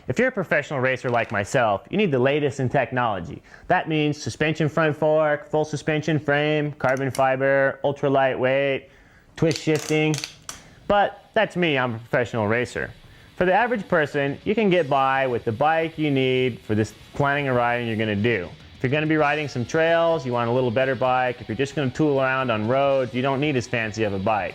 If you're a professional racer like myself, you need the latest in technology. That means suspension front fork, full suspension frame, carbon fiber, ultra lightweight, twist shifting. But that's me, I'm a professional racer. For the average person, you can get by with the bike you need for this planning and riding you're gonna do. If you're gonna be riding some trails, you want a little better bike. If you're just gonna tool around on roads, you don't need as fancy of a bike.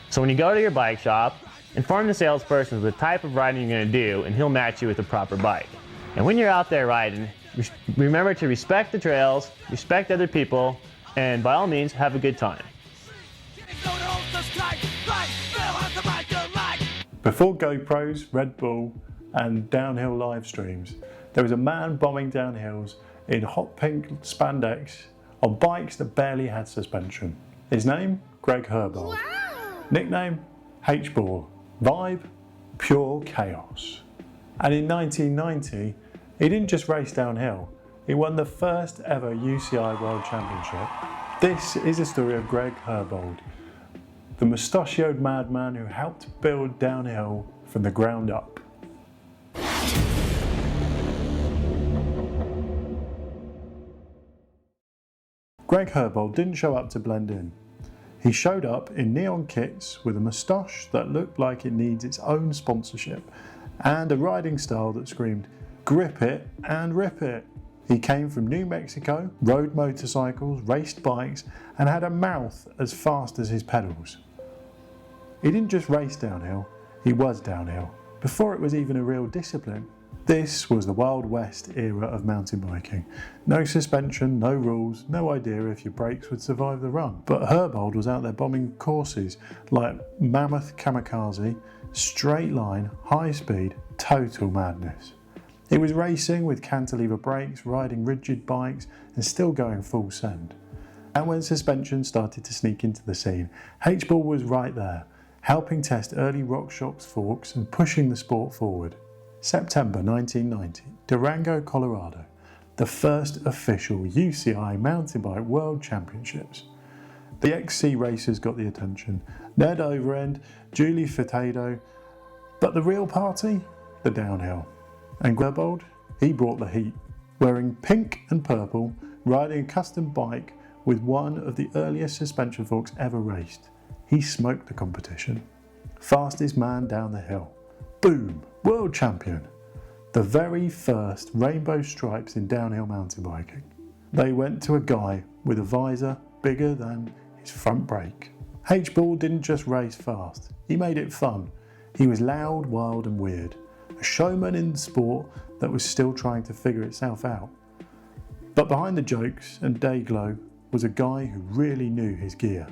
So when you go to your bike shop, inform the salesperson of the type of riding you're gonna do, and he'll match you with the proper bike. And when you're out there riding, remember to respect the trails, respect other people, and by all means, have a good time. Before GoPros, Red Bull, and downhill live streams, there was a man bombing down hills in hot pink spandex on bikes that barely had suspension. His name? Greg Herbold. Wow. Nickname? H-Ball. Vibe? Pure chaos. And in 1990, he didn't just race downhill, he won the first ever UCI World Championship. This is the story of Greg Herbold, the mustachioed madman who helped build downhill from the ground up. Greg Herbold didn't show up to blend in. He showed up in neon kits with a moustache that looked like it needs its own sponsorship and a riding style that screamed, "Grip it and rip it." He came from New Mexico, rode motorcycles, raced bikes, and had a mouth as fast as his pedals. He didn't just race downhill, he was downhill, before it was even a real discipline. This was the Wild West era of mountain biking. No suspension, no rules, no idea if your brakes would survive the run. But Herbold was out there bombing courses like Mammoth Kamikaze, straight line, high speed, total madness. He was racing with cantilever brakes, riding rigid bikes, and still going full send. And when suspension started to sneak into the scene, H-Ball was right there, helping test early RockShox forks and pushing the sport forward. September 1990, Durango, Colorado, the first official UCI Mountain Bike World Championships. The XC racers got the attention, Ned Overend, Julie Furtado, but the real party? The downhill. And Herbold, he brought the heat, wearing pink and purple, riding a custom bike with one of the earliest suspension forks ever raced. He smoked the competition. Fastest man down the hill. Boom! World champion. The very first rainbow stripes in downhill mountain biking. They went to a guy with a visor bigger than his front brake. H-Ball didn't just race fast, he made it fun. He was loud, wild and weird. A showman in the sport that was still trying to figure itself out. But behind the jokes and dayglow was a guy who really knew his gear.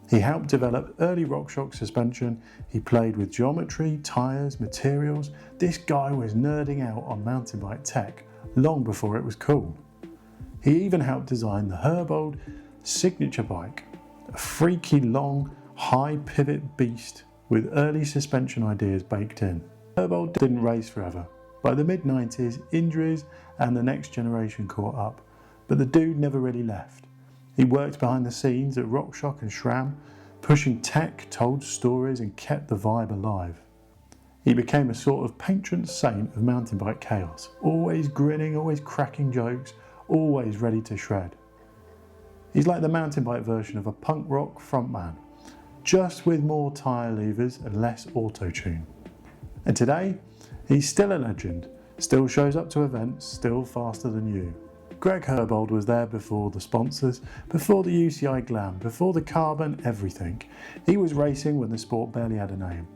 He helped develop early RockShox suspension, he played with geometry, tyres, materials. This guy was nerding out on mountain bike tech long before it was cool. He even helped design the Herbold signature bike, a freaky long, high pivot beast with early suspension ideas baked in. Herbold didn't race forever. By the mid-90s, injuries and the next generation caught up, but the dude never really left. He worked behind the scenes at RockShox and SRAM, pushing tech, told stories and kept the vibe alive. He became a sort of patron saint of mountain bike chaos, always grinning, always cracking jokes, always ready to shred. He's like the mountain bike version of a punk rock frontman, just with more tyre levers and less auto-tune. And today, he's still a legend, still shows up to events, still faster than you. Greg Herbold was there before the sponsors, before the UCI glam, before the carbon, everything. He was racing when the sport barely had a name.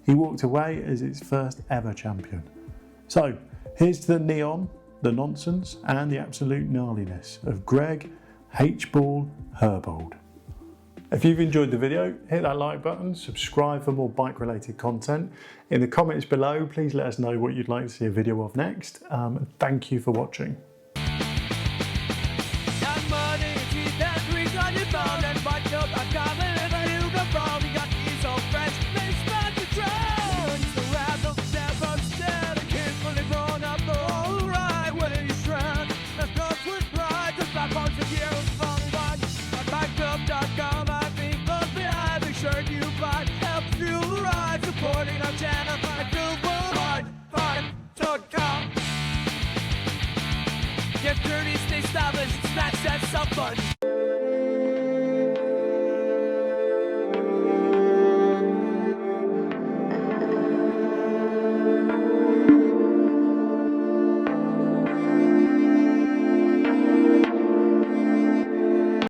He walked away as its first ever champion. So, here's to the neon, the nonsense, and the absolute gnarliness of Greg H-Ball Herbold. If you've enjoyed the video, hit that like button, subscribe for more bike related content. In the comments below, please let us know what you'd like to see a video of next. Thank you for watching. Supporting our channel, road.com. Get dirty, stay stylish, smash that sub button.